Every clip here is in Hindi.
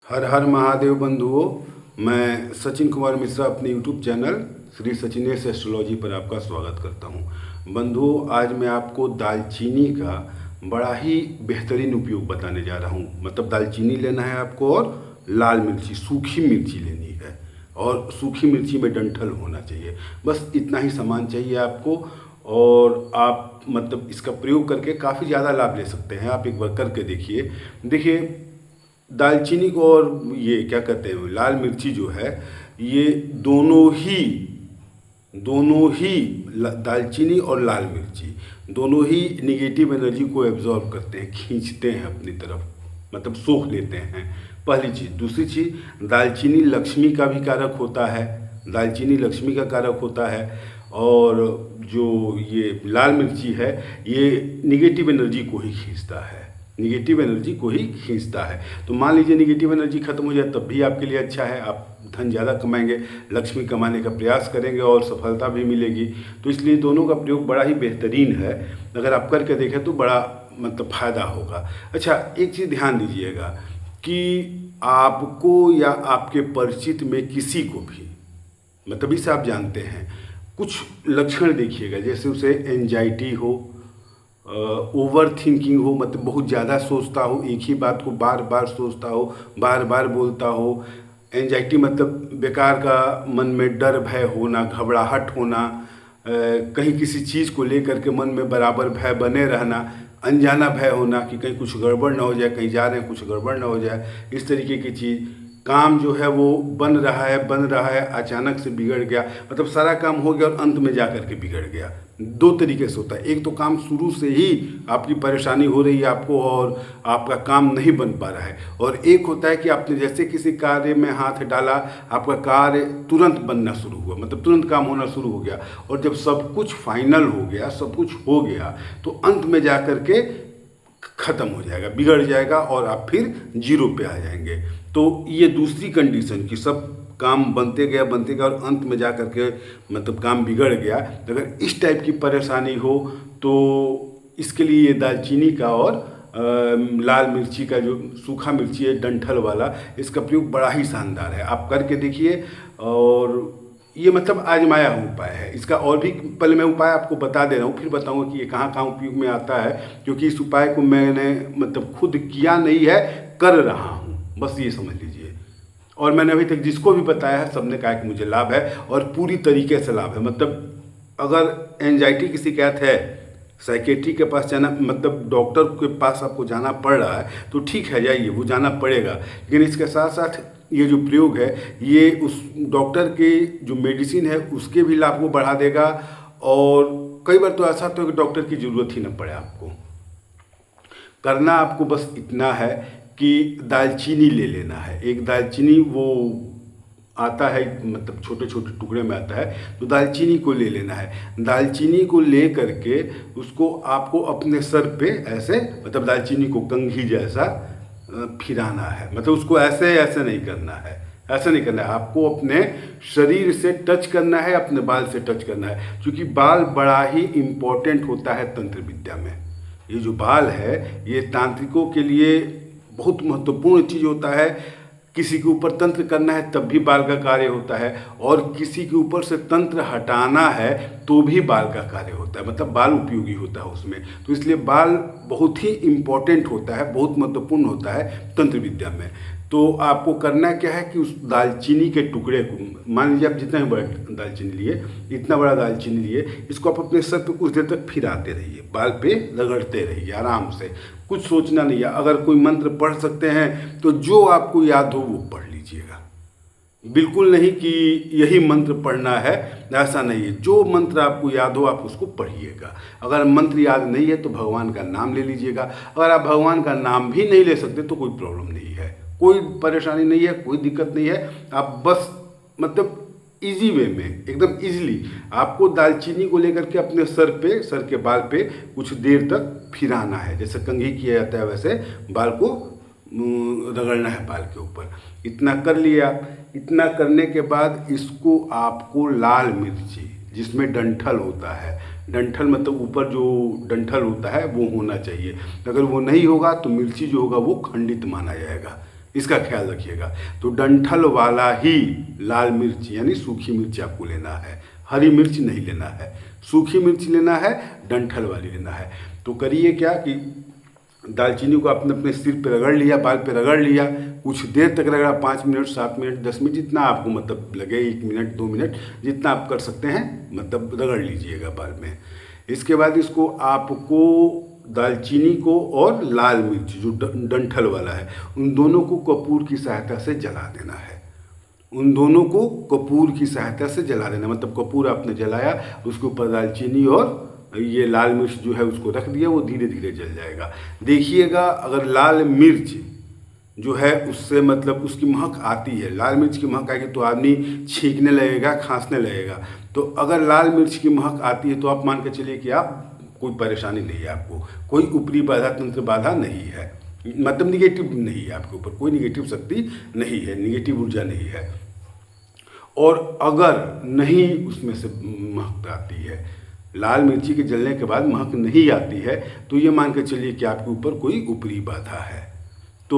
हर हर महादेव बंधुओं, मैं सचिन कुमार मिश्रा अपने YouTube channel Shri Sachinesh astrology पर आपका स्वागत करता हूं। बंधुओं, आज मैं आपको दालचीनी का बड़ा ही बेहतरीन उपयोग बताने जा रहा हूं। मतलब दालचीनी लेना है आपको और लाल मिर्ची, सूखी मिर्ची लेनी है और सूखी मिर्ची में डंठल होना चाहिए। बस इतना ही सामान चाहिए आपको और आप मतलब इसका प्रयोग करके काफ़ी ज़्यादा लाभ ले सकते हैं। आप एक बार करके देखिए दालचीनी को और ये क्या कहते हैं लाल मिर्ची जो है, ये दोनों ही दालचीनी और लाल मिर्ची दोनों ही निगेटिव एनर्जी को एब्जॉर्ब करते हैं, खींचते हैं अपनी तरफ, मतलब सोख लेते हैं। पहली चीज़। दूसरी चीज़, दालचीनी लक्ष्मी का भी कारक होता है, दालचीनी लक्ष्मी का कारक होता है। और जो ये लाल मिर्ची है ये निगेटिव एनर्जी को ही खींचता है, निगेटिव एनर्जी को ही खींचता है। तो मान लीजिए निगेटिव एनर्जी खत्म हो जाए तब भी आपके लिए अच्छा है, आप धन ज़्यादा कमाएंगे, लक्ष्मी कमाने का प्रयास करेंगे और सफलता भी मिलेगी। तो इसलिए दोनों का प्रयोग बड़ा ही बेहतरीन है। अगर आप करके देखें तो बड़ा मतलब फ़ायदा होगा। अच्छा, एक चीज़ ध्यान दीजिएगा कि आपको या आपके परिचित में किसी को भी, मतलब इसे आप जानते हैं, कुछ लक्षण देखिएगा, जैसे उसे एंजाइटी हो, ओवर थिंकिंग हो, मतलब बहुत ज़्यादा सोचता हो, एक ही बात को बार बार सोचता हो, बार बार बोलता हो। एंजाइटी मतलब बेकार का मन में डर भय होना, घबराहट होना, कहीं किसी चीज़ को लेकर के मन में बराबर भय बने रहना, अनजाना भय होना कि कहीं कुछ गड़बड़ ना हो जाए, कहीं जा रहे हैं कुछ गड़बड़ ना हो जाए, इस तरीके की चीज़। काम जो है वो बन रहा है अचानक से बिगड़ गया, मतलब सारा काम हो गया और अंत में जा कर के बिगड़ गया। दो तरीके से होता है। एक तो काम शुरू से ही आपकी परेशानी हो रही है आपको और आपका काम नहीं बन पा रहा है, और एक होता है कि आपने जैसे किसी कार्य में हाथ डाला, आपका कार्य तुरंत बनना शुरू हुआ, मतलब तुरंत काम होना शुरू हो गया, और जब सब कुछ फाइनल हो गया, सब कुछ हो गया, तो अंत में जा कर के ख़त्म हो जाएगा, बिगड़ जाएगा और आप फिर जीरो पे आ जाएंगे। तो ये दूसरी कंडीशन कि सब काम बनते गया और अंत में जा कर के मतलब काम बिगड़ गया। अगर इस टाइप की परेशानी हो तो इसके लिए ये दालचीनी का और लाल मिर्ची का जो सूखा मिर्ची है डंठल वाला, इसका प्रयोग बड़ा ही शानदार है। आप करके देखिए, और ये मतलब आजमाया हुआ उपाय है। इसका और भी पहले मैं उपाय आपको बता दे रहा हूँ, फिर बताऊँगा कि ये कहाँ कहाँ उपयोग में आता है, क्योंकि इस उपाय को मैंने मतलब खुद किया नहीं है, कर रहा हूँ, बस ये समझ लीजिए। और मैंने अभी तक जिसको भी बताया है सबने कहा कि मुझे लाभ है और पूरी तरीके से लाभ है। मतलब अगर एंजाइटी की शिकायत है, साइकेट्री के पास जाना, मतलब डॉक्टर के पास आपको जाना पड़ रहा है तो ठीक है, जाइए, वो जाना पड़ेगा, लेकिन इसके साथ साथ ये जो प्रयोग है ये उस डॉक्टर के जो मेडिसिन है उसके भी लाभ को बढ़ा देगा। और कई बार तो ऐसा तो कि डॉक्टर की ज़रूरत ही ना पड़े आपको। करना आपको बस इतना है कि दालचीनी ले लेना है। एक दालचीनी वो आता है, मतलब छोटे छोटे टुकड़े में आता है, तो दालचीनी को ले लेना है। दालचीनी को ले करके उसको आपको अपने सर पे ऐसे, मतलब दालचीनी को कंघी जैसा फिराना है, मतलब उसको ऐसे ऐसे नहीं करना है, ऐसा नहीं करना है, आपको अपने शरीर से टच करना है, अपने बाल से टच करना है, क्योंकि बाल बड़ा ही इम्पोर्टेंट होता है तंत्र विद्या में। ये जो बाल है ये तांत्रिकों के लिए बहुत महत्वपूर्ण चीज़ होता है। किसी के ऊपर तंत्र करना है तब भी बाल का कार्य होता है, और किसी के ऊपर से तंत्र हटाना है तो भी बाल का कार्य होता है, मतलब बाल उपयोगी होता है उसमें। तो इसलिए बाल बहुत ही इम्पोर्टेंट होता है, बहुत महत्वपूर्ण होता है तंत्र विद्या में। तो आपको करना क्या है कि उस दालचीनी के टुकड़े को, मान लीजिए आप जितना ही बड़ा दालचीनी लिए, इतना बड़ा दालचीनी लिए, इसको आप अपने सर पे कुछ देर तक फिराते रहिए, बाल पे रगड़ते रहिए आराम से, कुछ सोचना नहीं है। अगर कोई मंत्र पढ़ सकते हैं तो जो आपको याद हो वो पढ़ लीजिएगा, बिल्कुल नहीं कि यही मंत्र पढ़ना है, ऐसा नहीं है। जो मंत्र आपको याद हो आप उसको पढ़िएगा। अगर मंत्र याद नहीं है तो भगवान का नाम ले लीजिएगा। अगर आप भगवान का नाम भी नहीं ले सकते तो कोई प्रॉब्लम नहीं है, कोई परेशानी नहीं है, कोई दिक्कत नहीं है। आप बस मतलब इजी वे में, एकदम इजीली आपको दालचीनी को लेकर के अपने सर पे, सर के बाल पे कुछ देर तक फिराना है, जैसे कंघी किया जाता है वैसे बाल को रगड़ना है बाल के ऊपर। इतना कर लिया। इतना करने के बाद इसको आपको लाल मिर्ची जिसमें डंठल होता है, डंठल मतलब ऊपर जो डंठल होता है वो होना चाहिए। अगर वो नहीं होगा तो मिर्ची जो होगा वो खंडित माना जाएगा। इसका ख्याल रखिएगा। तो डंठल वाला ही लाल मिर्च यानी सूखी मिर्च आपको लेना है, हरी मिर्च नहीं लेना है, सूखी मिर्च लेना है, डंठल वाली लेना है। तो करिए क्या कि दालचीनी को आपने अपने सिर पे रगड़ लिया, बाल पे रगड़ लिया, कुछ देर तक रगड़ा, 5 मिनट, 7 मिनट, 10 मिनट, जितना आपको मतलब लगे, 1 मिनट, 2 मिनट, जितना आप कर सकते हैं मतलब रगड़ लीजिएगा बाल में। इसके बाद इसको आपको दालचीनी को और लाल मिर्च जो डंठल वाला है, उन दोनों को कपूर की सहायता से जला देना है। उन दोनों को कपूर की सहायता से जला देना, मतलब कपूर आपने जलाया, उसके ऊपर दालचीनी और ये लाल मिर्च जो है उसको रख दिया, वो धीरे धीरे जल जाएगा। देखिएगा अगर लाल मिर्च जो है उससे मतलब उसकी महक आती है, लाल मिर्च की महक आएगी तो आदमी छींकने लगेगा, खांसने लगेगा। तो अगर लाल मिर्च की महक आती है तो आप मान के चलिए कि आप कोई परेशानी नहीं है, आपको कोई ऊपरी बाधा, तंत्र बाधा नहीं है, मतलब निगेटिव नहीं है, आपके ऊपर कोई निगेटिव शक्ति नहीं है, निगेटिव ऊर्जा नहीं है। और अगर नहीं उसमें से महक आती है, लाल मिर्ची के जलने के बाद महक नहीं आती है, तो ये मान के चलिए कि आपके ऊपर कोई ऊपरी बाधा है। तो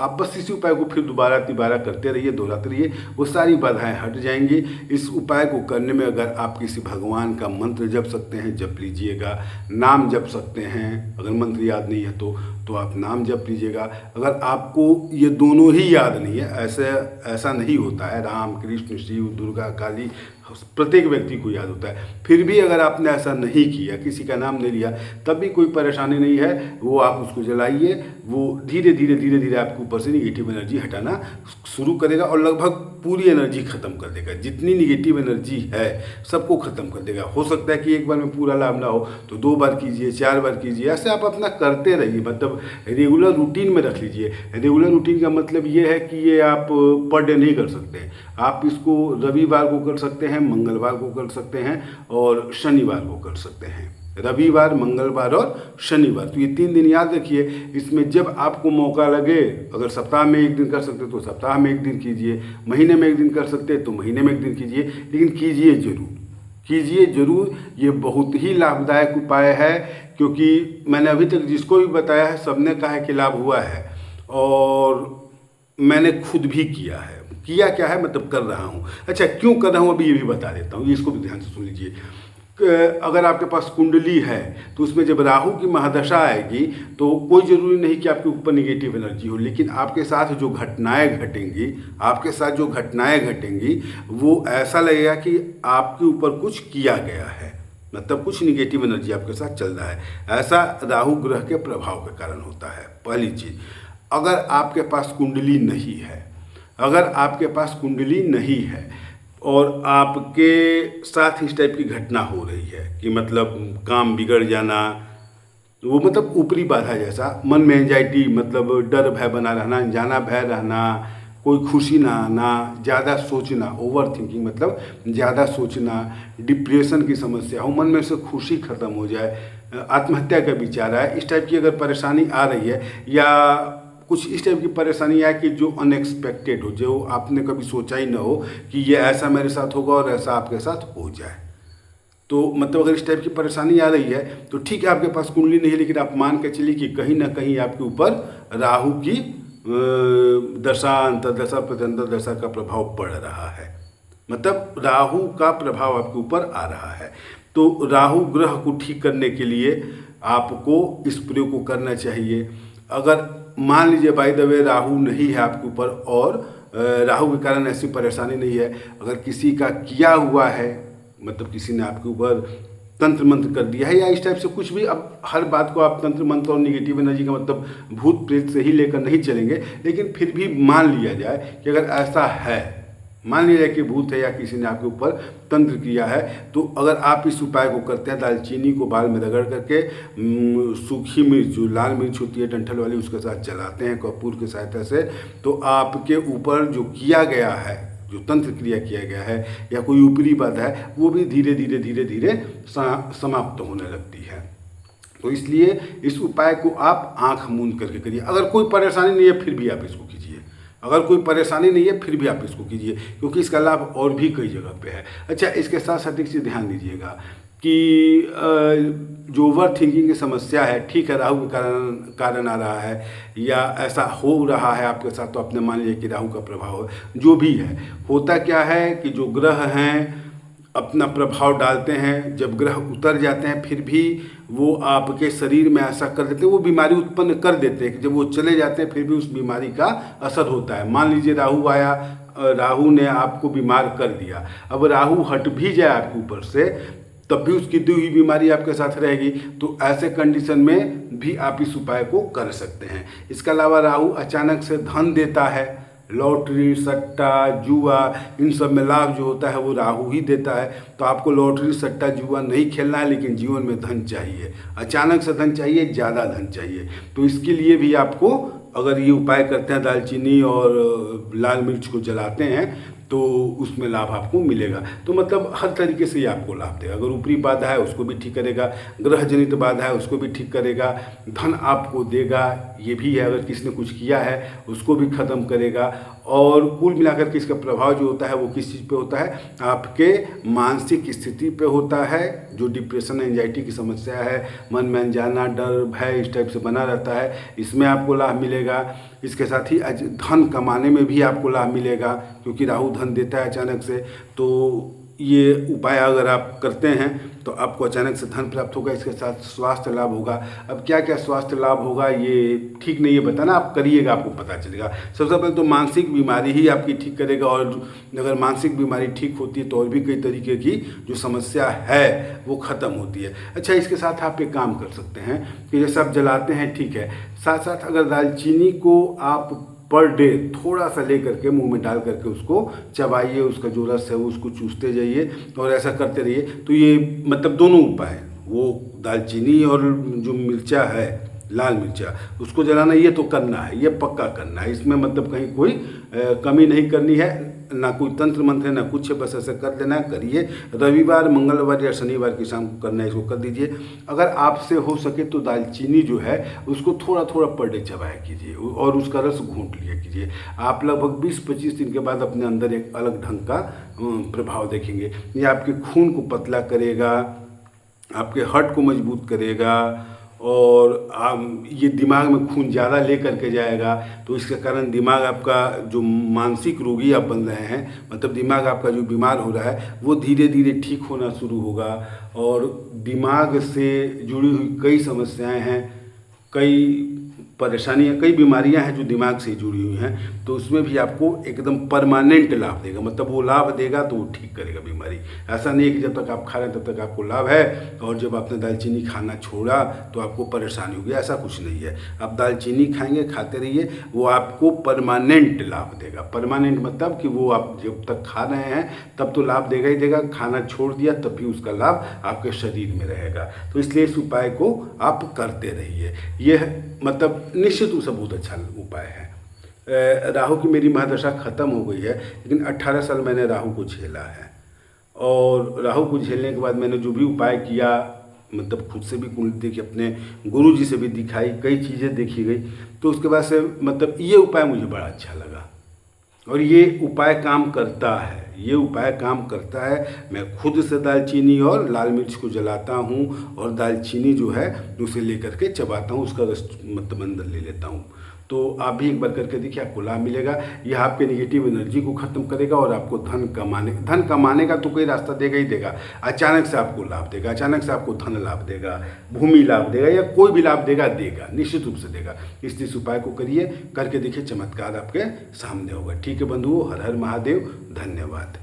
आप बस इसी उपाय को फिर दोबारा तिबारा करते रहिए, दोहराते रहिए, वो सारी बाधाएं हट जाएंगी। इस उपाय को करने में अगर आप किसी भगवान का मंत्र जप सकते हैं, जप लीजिएगा, नाम जप सकते हैं, अगर मंत्र याद नहीं है तो आप नाम जप लीजिएगा। अगर आपको ये दोनों ही याद नहीं है, ऐसा नहीं होता है, राम कृष्ण शिव दुर्गा काली प्रत्येक व्यक्ति को याद होता है, फिर भी अगर आपने ऐसा नहीं किया, किसी का नाम नहीं लिया, तब भी कोई परेशानी नहीं है, वो आप उसको जलाइए, वो धीरे धीरे आपके ऊपर से निगेटिव एनर्जी हटाना शुरू करेगा और लगभग पूरी एनर्जी ख़त्म कर देगा। जितनी निगेटिव एनर्जी है सबको ख़त्म कर देगा। हो सकता है कि एक बार में पूरा लाभ ना हो तो 2 बार कीजिए, 4 बार कीजिए, ऐसे आप अपना करते रहिए, मतलब रेगुलर रूटीन में रख लीजिए। रेगुलर रूटीन का मतलब ये है कि ये आप पर डे नहीं कर सकते, आप इसको रविवार को कर सकते हैं, मंगलवार को कर सकते हैं और शनिवार को कर सकते हैं। रविवार, मंगलवार और शनिवार, तो ये 3 दिन याद रखिए। इसमें जब आपको मौका लगे, अगर सप्ताह में 1 दिन कर सकते तो सप्ताह में 1 दिन कीजिए, महीने में 1 दिन कर सकते तो महीने में 1 दिन कीजिए, लेकिन कीजिए ज़रूर। ये बहुत ही लाभदायक उपाय है, क्योंकि मैंने अभी तक जिसको भी बताया है सबने कहा है कि लाभ हुआ है, और मैंने खुद भी किया है। किया क्या है मतलब कर रहा हूँ। अच्छा, क्यों कर रहा हूँ अभी ये भी बता देता हूँ, इसको भी ध्यान से सुन लीजिए। अगर आपके पास कुंडली है तो उसमें जब राहु की महादशा आएगी तो कोई ज़रूरी नहीं कि आपके ऊपर निगेटिव एनर्जी हो, लेकिन आपके साथ जो घटनाएं घटेंगी वो ऐसा लगेगा कि आपके ऊपर कुछ किया गया है, मतलब कुछ निगेटिव एनर्जी आपके साथ चल रहा है। ऐसा राहु ग्रह के प्रभाव के कारण होता है। पहली चीज़, अगर आपके पास कुंडली नहीं है और आपके साथ इस टाइप की घटना हो रही है कि मतलब काम बिगड़ जाना, वो मतलब ऊपरी बाधा जैसा, मन में एंजाइटी मतलब डर भय बना रहना, अनजाना भय रहना, कोई खुशी ना आना, ज़्यादा सोचना, ओवर थिंकिंग मतलब ज़्यादा सोचना, डिप्रेशन की समस्या हो, मन में से खुशी ख़त्म हो जाए, आत्महत्या का विचार आए, इस टाइप की अगर परेशानी आ रही है, या कुछ इस टाइप की परेशानी है कि जो अनएक्सपेक्टेड हो, जो आपने कभी सोचा ही ना हो कि ये ऐसा मेरे साथ होगा और ऐसा आपके साथ हो जाए, तो मतलब अगर इस टाइप की परेशानी आ रही है तो ठीक है, आपके पास कुंडली नहीं है, लेकिन आप मान के चलिए कि कहीं ना कहीं आपके ऊपर राहु की दशा, अंतर्दशा, प्रत्यंतर्दशा का प्रभाव पड़ रहा है, मतलब राहु का प्रभाव आपके ऊपर आ रहा है। तो राहु ग्रह को ठीक करने के लिए आपको इस प्रयोग को करना चाहिए। अगर मान लीजिए बाय द वे राहु नहीं है आपके ऊपर और राहु के कारण ऐसी परेशानी नहीं है, अगर किसी का किया हुआ है, मतलब किसी ने आपके ऊपर तंत्र मंत्र कर दिया है या इस टाइप से कुछ भी, अब हर बात को आप तंत्र मंत्र और निगेटिव एनर्जी का मतलब भूत प्रेत से ही लेकर नहीं चलेंगे, लेकिन फिर भी मान लिया जाए कि अगर ऐसा है, मान लीजिए कि भूत है या किसी ने आपके ऊपर तंत्र किया है, तो अगर आप इस उपाय को करते हैं, दालचीनी को बाल में रगड़ करके सूखी मिर्च जो लाल मिर्च होती है डंठल वाली उसके साथ जलाते हैं कपूर की सहायता से, तो आपके ऊपर जो किया गया है, जो तंत्र क्रिया किया गया है या कोई ऊपरी बात है, वो भी धीरे धीरे समाप्त होने लगती है। तो इसलिए इस उपाय को आप आँख मूंद करके करिए। अगर कोई परेशानी नहीं है फिर भी आप इसको कीजिए, क्योंकि इसका लाभ और भी कई जगह पे है। अच्छा, इसके साथ साथ एक चीज़ ध्यान दीजिएगा कि जो ओवर थिंकिंग की समस्या है, ठीक है, राहु के कारण आ रहा है या ऐसा हो रहा है आपके साथ, तो आपने मान लिया कि राहु का प्रभाव है। जो भी है, होता क्या है कि जो ग्रह हैं अपना प्रभाव डालते हैं, जब ग्रह उतर जाते हैं फिर भी वो आपके शरीर में ऐसा कर देते हैं, वो बीमारी उत्पन्न कर देते हैं कि जब वो चले जाते हैं फिर भी उस बीमारी का असर होता है। मान लीजिए राहु आया, राहु ने आपको बीमार कर दिया, अब राहु हट भी जाए आपके ऊपर से तब भी उसकी दी हुई बीमारी आपके साथ रहेगी। तो ऐसे कंडीशन में भी आप इस उपाय को कर सकते हैं। इसके अलावा राहु अचानक से धन देता है, लॉटरी, सट्टा, जुआ, इन सब में लाभ जो होता है वो राहु ही देता है। तो आपको लॉटरी, सट्टा, जुआ नहीं खेलना है, लेकिन जीवन में धन चाहिए, अचानक से धन चाहिए, ज़्यादा धन चाहिए। तो इसके लिए भी आपको अगर ये उपाय करते हैं, दालचीनी और लाल मिर्च को जलाते हैं, तो उसमें लाभ आपको मिलेगा। तो मतलब हर तरीके से ये आपको लाभ देगा। अगर ऊपरी बाधा है उसको भी ठीक करेगा, ग्रह जनित बाधा है उसको भी ठीक करेगा, धन आपको देगा, ये भी है। अगर किसी ने कुछ किया है उसको भी ख़त्म करेगा। और कुल मिलाकर के इसका प्रभाव जो होता है वो किस चीज़ पे होता है, आपके मानसिक स्थिति पे होता है। जो डिप्रेशन, एंजाइटी की समस्या है, मन में अनजाना डर, भय इस टाइप से बना रहता है, इसमें आपको लाभ मिलेगा। इसके साथ ही धन कमाने में भी आपको लाभ मिलेगा, क्योंकि राहु धन देता है अचानक से। तो ये उपाय अगर आप करते हैं तो आपको अचानक से धन प्राप्त होगा। इसके साथ स्वास्थ्य लाभ होगा। अब क्या क्या स्वास्थ्य लाभ होगा ये ठीक नहीं है बताना, आप करिएगा, आपको पता चलेगा। सबसे पहले तो मानसिक बीमारी ही आपकी ठीक करेगा, और अगर मानसिक बीमारी ठीक होती है तो और भी कई तरीके की जो समस्या है वो ख़त्म होती है। अच्छा, इसके साथ आप एक काम कर सकते हैं कि जैसे आप जलाते हैं, ठीक है, साथ साथ अगर दालचीनी को आप पर डे थोड़ा सा ले करके मुंह में डाल करके उसको चबाइए, उसका जो रस है वो उसको चूसते जाइए और ऐसा करते रहिए। तो ये मतलब दोनों उपाय, वो दालचीनी और जो मिर्चा है, लाल मिर्चा, उसको जलाना ये तो करना है, ये पक्का करना है। इसमें मतलब कहीं कोई कमी नहीं करनी है, ना कोई तंत्र मंत्र है ना कुछ है, बस ऐसे कर देना है, करिए। रविवार, मंगलवार या शनिवार की शाम को करना है, इसको कर दीजिए। अगर आपसे हो सके तो दालचीनी जो है उसको थोड़ा थोड़ा पर डे चबाया कीजिए और उसका रस घूंट लिया कीजिए। आप लगभग 20-25 दिन के बाद अपने अंदर एक अलग ढंग का प्रभाव देखेंगे। ये आपके खून को पतला करेगा, आपके हार्ट को मजबूत करेगा, और ये दिमाग में खून ज़्यादा ले करके जाएगा। तो इसके कारण दिमाग आपका, जो मानसिक रोगी आप बन रहे हैं, मतलब दिमाग आपका जो बीमार हो रहा है वो धीरे धीरे ठीक होना शुरू होगा। और दिमाग से जुड़ी हुई कई समस्याएं हैं, कई परेशानियाँ, कई बीमारियां हैं जो दिमाग से जुड़ी हुई हैं, तो उसमें भी आपको एकदम परमानेंट लाभ देगा। मतलब वो लाभ देगा तो वो ठीक करेगा बीमारी। ऐसा नहीं है कि जब तक आप खा रहे हैं तब तक आपको लाभ है और जब आपने दालचीनी खाना छोड़ा तो आपको परेशानी होगी, ऐसा कुछ नहीं है। आप दालचीनी खाएंगे, खाते रहिए, वो आपको परमानेंट लाभ देगा। परमानेंट मतलब कि वो आप जब तक खा रहे हैं तब तो लाभ देगा ही देगा, खाना छोड़ दिया तब भी उसका लाभ आपके शरीर में रहेगा। तो इसलिए इस उपाय को आप करते रहिए। यह मतलब निश्चित रूप से बहुत अच्छा उपाय है। राहु की मेरी महादशा खत्म हो गई है, लेकिन 18 साल मैंने राहु को झेला है, और राहु को झेलने के बाद मैंने जो भी उपाय किया, मतलब खुद से भी कुंडली देखी, अपने गुरु जी से भी दिखाई, कई चीज़ें देखी गई, तो उसके बाद से मतलब ये उपाय मुझे बड़ा अच्छा लगा और ये उपाय काम करता है। ये उपाय काम करता है। मैं खुद से दालचीनी और लाल मिर्च को जलाता हूँ और दालचीनी जो है उसे लेकर के चबाता हूँ, उसका रस मतलब अंदर ले लेता हूँ। तो आप भी एक बार करके देखिए, आपको लाभ मिलेगा। यह आपके नेगेटिव एनर्जी को ख़त्म करेगा और आपको धन कमाने का तो कोई रास्ता देगा ही देगा। अचानक से आपको लाभ देगा, अचानक से आपको धन लाभ देगा, भूमि लाभ देगा, या कोई भी लाभ देगा, निश्चित रूप से देगा। इस उपाय को करिए, करके देखिए, चमत्कार आपके सामने होगा। ठीक है बंधुओं, हर हर महादेव, धन्यवाद।